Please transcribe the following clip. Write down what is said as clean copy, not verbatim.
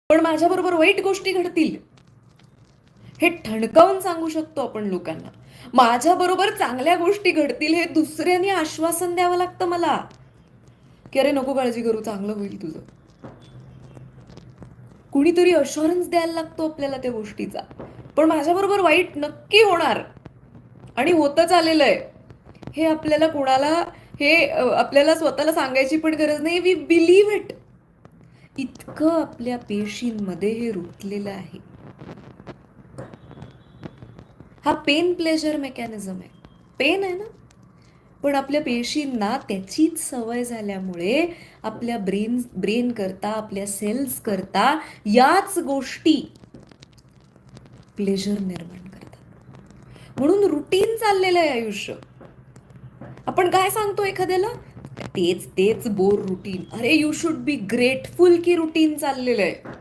पण माझ्याबरोबर वाईट गोष्टी घडतील हे ठणकावून सांगू शकतो आपण लोकांना. माझ्याबरोबर चांगल्या गोष्टी घडतील हे दुसऱ्यांनी आश्वासन द्यावं लागतं मला, की अरे नको काळजी करू, चांगलं होईल तुझं. कुणीतरी अश्युरन्स द्यायला लागतो आपल्याला त्या गोष्टीचा. पण माझ्याबरोबर वाईट नक्की होणार आणि होतच आलेलं आहे हे आपल्याला कोणाला आपल्याला स्वतःला सांगायची पण गरज नाही. We believe it. इतकं आपल्या पेशींमध्ये हे रुतलेलं आहे. हा पेन प्लेजर मेकॅनिझम आहे. पेन आहे ना, पण आपल्या पेशींना त्याचीच सवय झाल्यामुळे आपल्या ब्रेन करता, आपल्या सेल्स करता याच गोष्टी प्लेजर निर्माण करतात. म्हणून रुटीन चाललेलं आहे आयुष्य. आपण काय सांगतो एखाद्याला, तेच तेच बोर रुटीन. अरे यू शुड बी ग्रेटफुल की रुटीन चाललेलं आहे.